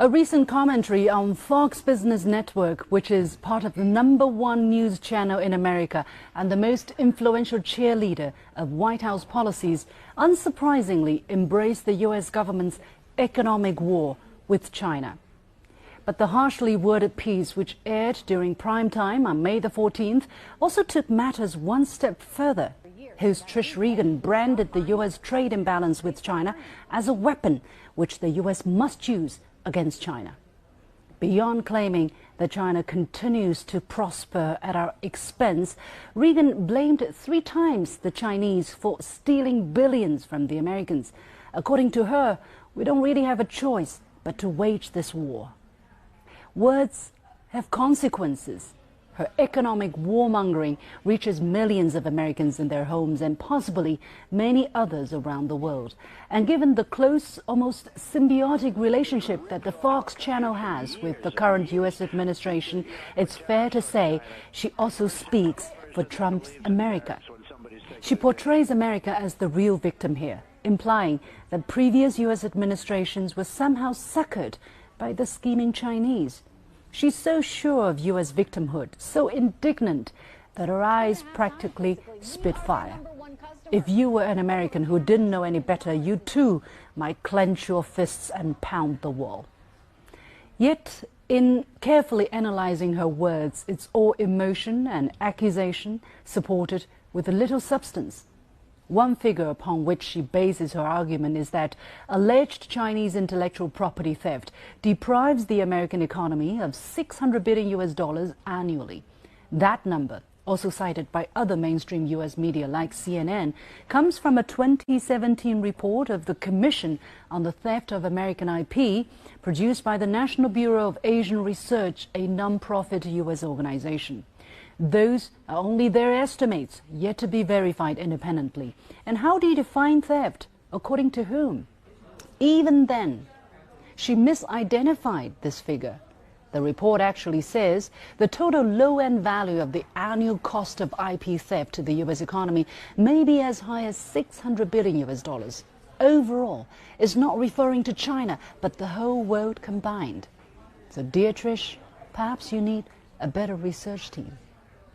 A recent commentary on Fox Business Network, which is part of the #1 news channel in America and the most influential cheerleader of White House policies, unsurprisingly embraced the U.S. government's economic war with China. But the harshly worded piece, which aired during prime time on May the 14th, also took matters one step further. Host Trish Regan branded the U.S. trade imbalance with China as a weapon which the U.S. must use against China. Beyond claiming that China continues to prosper at our expense, Regan blamed 3 times the Chinese for stealing billions from the Americans. According to her, we don't really have a choice but to wage this war. Words have consequences. Her economic warmongering reaches millions of Americans in their homes and possibly many others around the world. And given the close, almost symbiotic relationship that the Fox channel has with the current U.S. administration, it's fair to say she also speaks for Trump's America. She portrays America as the real victim here, implying that previous U.S. administrations were somehow suckered by the scheming Chinese. She's so sure of U.S. victimhood, so indignant, that her eyes practically spit fire. If you were an American who didn't know any better, you too might clench your fists and pound the wall. Yet, in carefully analyzing her words, it's all emotion and accusation, supported with a little substance. One figure upon which she bases her argument is that alleged Chinese intellectual property theft deprives the American economy of $600 billion annually. That number, also cited by other mainstream U.S. media like CNN, comes from a 2017 report of the Commission on the Theft of American IP, produced by the National Bureau of Asian Research, a non-profit U.S. organization. Those are only their estimates, yet to be verified independently. And how do you define theft? According to whom? Even then, she misidentified this figure. The report actually says the total low-end value of the annual cost of IP theft to the U.S. economy may be as high as $600 billion. Overall, it's not referring to China, but the whole world combined. So, dear Trish, perhaps you need a better research team.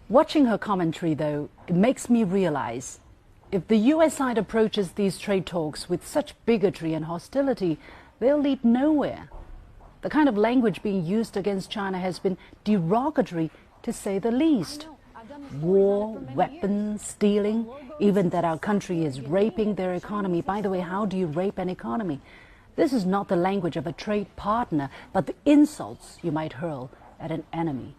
Watching her commentary, though, it makes me realize if the U.S. side approaches these trade talks with such bigotry and hostility, they'll lead nowhere. The kind of language being used against China has been derogatory, to say the least. War, weapons, stealing, even that our country is raping their economy. By the way, how do you rape an economy? This is not the language of a trade partner, but the insults you might hurl at an enemy.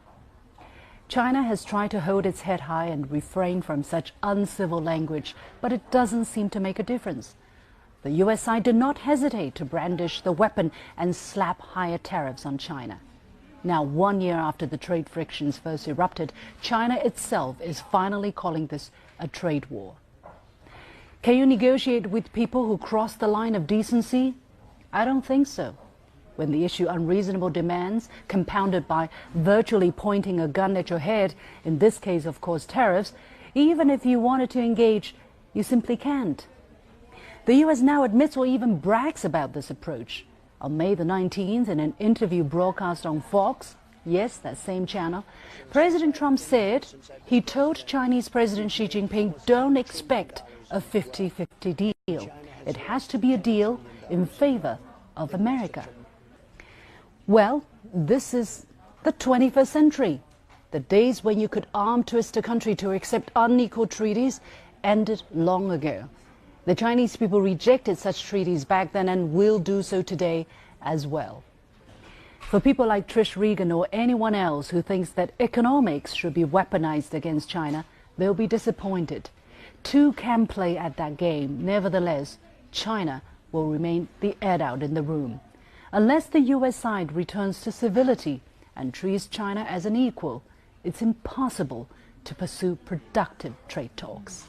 China has tried to hold its head high and refrain from such uncivil language, but it doesn't seem to make a difference. The U.S. side did not hesitate to brandish the weapon and slap higher tariffs on China. Now, 1 year after the trade frictions first erupted, China itself is finally calling this a trade war. Can you negotiate with people who cross the line of decency? I don't think so. When they issue unreasonable demands, compounded by virtually pointing a gun at your head, in this case, of course, tariffs, even if you wanted to engage, you simply can't. The U.S. now admits or even brags about this approach. On May the 19th, in an interview broadcast on Fox, yes, that same channel, President Trump said he told Chinese President Xi Jinping, don't expect a 50-50 deal. It has to be a deal in favor of America. Well, this is the 21st century. The days when you could arm twist a country to accept unequal treaties ended long ago. The Chinese people rejected such treaties back then and will do so today as well. For people like Trish Regan or anyone else who thinks that economics should be weaponized against China, they'll be disappointed. Two can play at that game. Nevertheless, China will remain the adult in the room. Unless the U.S. side returns to civility and treats China as an equal, it's impossible to pursue productive trade talks.